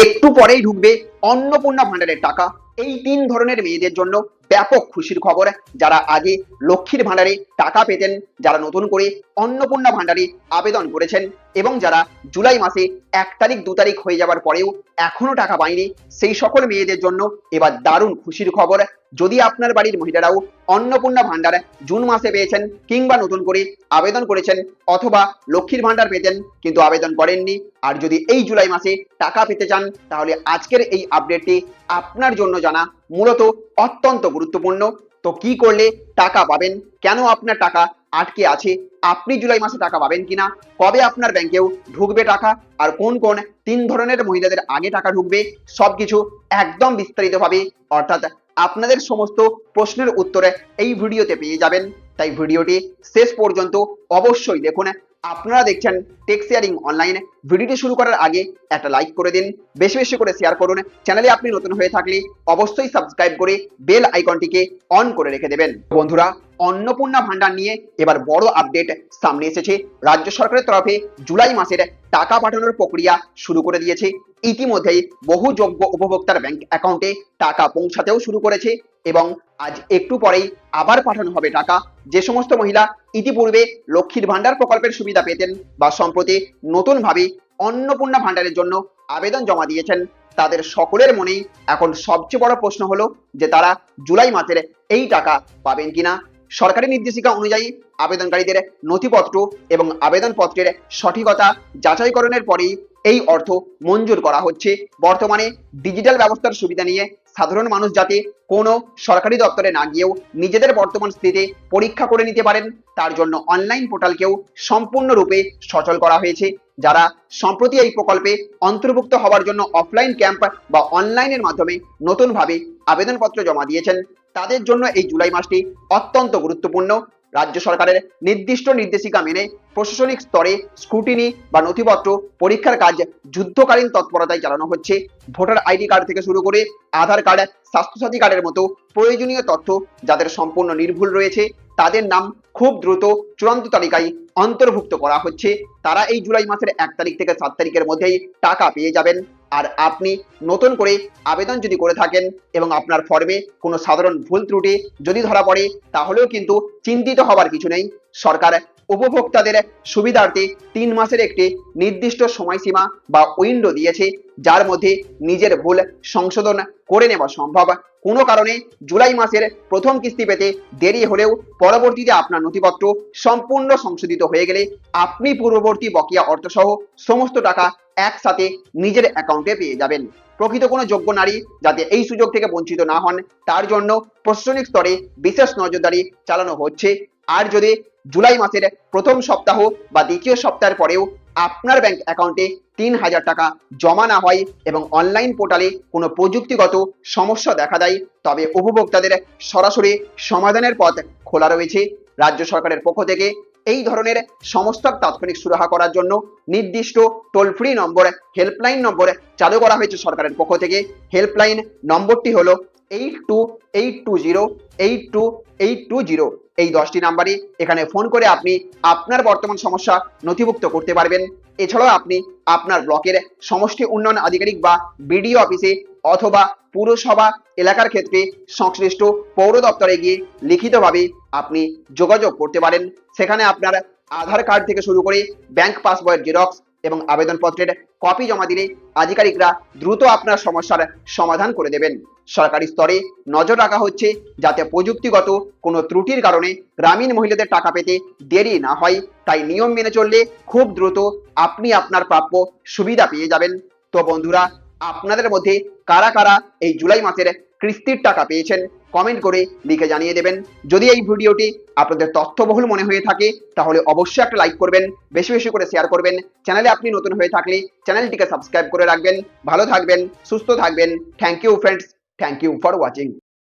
একটু পরেই ঢুকবে অন্নপূর্ণা ভান্ডারের টাকা। এই তিন ধরনের মেয়েদের জন্য ব্যাপক খুশির খবর। যারা আগে লক্ষ্মীর ভান্ডারে টাকা পেতেন, যারা নতুন করে অন্নপূর্ণা ভান্ডারে আবেদন করেছেন এবং যারা জুলাই মাসে 1 তারিখ 2 তারিখ হয়ে যাবার পরেও এখনো টাকা পায়নি, সেই সকল মেয়েদের জন্য এবার দারুণ খুশির খবর। যদি আপনার বাড়ির মহিলারাও অন্নপূর্ণা ভান্ডার জুন মাসে পেয়েছেন কিংবা নতুন করে আবেদন করেছেন, অথবা লক্ষ্মীর ভান্ডার পেতেন কিন্তু আবেদন করেননি, আর যদি এই জুলাই মাসে টাকা পেতে চান, তাহলে আজকের এই আপডেটটি আপনার জন্য জানা মূলত অত্যন্ত গুরুত্বপূর্ণ। তো কি করলে টাকা পাবেন, কেন আপনার টাকা আটকে আছে, আপনি জুলাই মাসে টাকা পাবেন কিনা, কবে আপনার ব্যাংকেও ঢুকবে টাকা, আর কোন কোন তিন ধরনের মহিলাদের আগে টাকা ঢুকবে, সবকিছু একদম বিস্তারিতভাবে, অর্থাৎ আপনাদের সমস্ত প্রশ্নের উত্তরে এই ভিডিওতে পেয়ে যাবেন। তাই ভিডিওটি শেষ পর্যন্ত অবশ্যই দেখুন। আপনারা দেখছেন টেক শেয়ারিং অনলাইন। ভিডিওটি শুরু করার আগে একটা লাইক করে দিন, বেশি বেশি করে শেয়ার করুন। চ্যানেলে আপনি নতুন হয়ে থাকলে অবশ্যই সাবস্ক্রাইব করে বেল আইকনটিকে অন করে রেখে দেবেন। বন্ধুরা, অন্নপূর্ণা ভান্ডার নিয়ে এবার বড় আপডেট সামনে এসেছে। রাজ্য সরকারের তরফে জুলাই মাসের টাকা পাঠানোর প্রক্রিয়া শুরু করে দিয়েছে। ইতিমধ্যেই বহু যোগ্য উপভোক্তার ব্যাংক অ্যাকাউন্টে টাকা পৌঁছাতেও শুরু করেছে এবং আজ একটু পরেই আবার পাঠানো হবে টাকা। যে সমস্ত মহিলা ইতিপূর্বে লক্ষ্মীর ভান্ডার প্রকল্পের সুবিধা পেতেন বা সম্প্রতি নতুনভাবে অন্নপূর্ণা ভান্ডারের জন্য আবেদন জমা দিয়েছেন, তাদের সকলের মনেই এখন সবচেয়ে বড় প্রশ্ন হলো যে তারা জুলাই মাসের এই টাকা পাবেন কিনা। সরকারি নির্দেশিকা অনুযায়ী আবেদনকারীদের নথিপত্র এবং আবেদনপত্রের সঠিকতা যাচাইকরণের পরেই এই অর্থ মঞ্জুর করা হচ্ছে। বর্তমানে ডিজিটাল ব্যবস্থার সুবিধা নিয়ে সাধারণ মানুষ যাতে কোনো সরকারি দপ্তরে না গিয়েও নিজেদের বর্তমান স্থিতি পরীক্ষা করে নিতে পারেন, তার জন্য অনলাইন পোর্টালকেও সম্পূর্ণরূপে সচল করা হয়েছে। যারা সম্প্রতি এই প্রকল্পে অন্তর্ভুক্ত হওয়ার জন্য অফলাইন ক্যাম্প বা অনলাইনের মাধ্যমে নতুনভাবে আবেদনপত্র জমা দিয়েছেন, তাদের জন্য এই জুলাই মাসটি অত্যন্ত গুরুত্বপূর্ণ। রাজ্য সরকারের নির্দিষ্ট নির্দেশিকা মেনে প্রশাসনিক স্তরে স্ক্রুটিনি বা নথিপত্র পরীক্ষার কাজ যুদ্ধকালীন তৎপরতায় চালানো হচ্ছে। ভোটার আইডি কার্ড থেকে শুরু করে আধার কার্ড, স্বাস্থ্যসাথী কার্ডের মতো প্রয়োজনীয় তথ্য যাদের সম্পূর্ণ নির্ভুল রয়েছে, তাদের নাম খুব দ্রুত চূড়ান্ত তালিকায় অন্তর্ভুক্ত করা হচ্ছে। তারা এই জুলাই মাসের 1 তারিখ থেকে 7 তারিখের মধ্যেই টাকা পেয়ে যাবেন। আর আপনি নতুন করে আবেদন যদি করে থাকেন এবং আপনার ফর্মে কোনো সাধারণ ভুল ত্রুটি যদি ধরা পড়ে, তাহলেও কিন্তু চিন্তিত হবার কিছু নেই। সরকার উপভোক্তাদের সুবিধার্থে 3 মাসের একটি নির্দিষ্ট সময়সীমা বা উইন্ডো দিয়েছে, যার মধ্যে নিজের ভুল সংশোধন করে নেওয়া সম্ভব। কোনো কারণে জুলাই মাসের প্রথম কিস্তি পেতে দেরি হলেও পরবর্তীতে আপনার নথিপত্র সম্পূর্ণ সংশোধিত হয়ে গেলে আপনি পূর্ববর্তী বকেয়া অর্থসহ সমস্ত টাকা একসাথে নিজের অ্যাকাউন্টে পেয়ে যাবেন। প্রকৃত কোনো যোগ্য নারী যাতে এই সুযোগ থেকে বঞ্চিত না হন, তার জন্য প্রশাসনিক স্তরে বিশেষ নজরদারি চালানো হচ্ছে। আর যদি জুলাই মাসের প্রথম সপ্তাহ বা দ্বিতীয় সপ্তাহের পরেও আপনার ব্যাংক অ্যাকাউন্টে 3,000 টাকা জমা না হয় এবং অনলাইন পোর্টালে কোনো প্রযুক্তিগত সমস্যা দেখা দেয়, তবে উপভোক্তাদের সরাসরি সমাধানের পথ খোলা রয়েছে। রাজ্য সরকারের পক্ষ থেকে এই ধরনের সমস্যার তাৎক্ষণিক সুরাহা করার জন্য নির্দিষ্ট toll free number, helpline number চালু করা হয়েছে সরকারের পক্ষ থেকে। হেল্পলাইন নম্বরটি হলো 8282082820। এই 10টি নাম্বারে এখানে ফোন করে আপনি আপনার বর্তমান সমস্যা নথিভুক্ত করতে পারবেন। এছাড়াও আপনি আপনার ব্লকের সমষ্টি উন্নয়ন আধিকারিক বা বিডিও অফিসে অথবা পুরসভা এলাকার ক্ষেত্রে সংশ্লিষ্ট পৌর দপ্তরে গিয়ে লিখিতভাবে আপনি যোগাযোগ করতে পারেন। সেখানে আপনার আধার কার্ড থেকে শুরু করে ব্যাংক পাসবইয়ের জেরক্স এবং আবেদনপত্রের কপি জমা দিলে আধিকারিকরা দ্রুত আপনার সমস্যার সমাধান করে দেবেন। সরকারি স্তরে নজর রাখা হচ্ছে যাতে প্রযুক্তিগত কোনো ত্রুটির কারণে গ্রামীণ মহিলাদের টাকা পেতে দেরি না হয়। তাই নিয়ম মেনে চললে খুব দ্রুত আপনি আপনার প্রাপ্য সুবিধা পেয়ে যাবেন। তো বন্ধুরা, আপনাদের মধ্যে কারা কারা এই জুলাই মাসের কিস্তির টাকা পেয়েছেন কমেন্ট করে লিখে জানিয়ে দেবেন। যদি এই ভিডিওটি আপনাদের তথ্যবহুল মনে হয়ে থাকে, তাহলে অবশ্যই একটা লাইক করবেন, বেশি বেশি করে শেয়ার করবেন। চ্যানেলে আপনি নতুন হয়ে থাকলে চ্যানেলটিকে সাবস্ক্রাইব করে রাখবেন। ভালো থাকবেন, সুস্থ থাকবেন। Thank you friends, thank you for watching.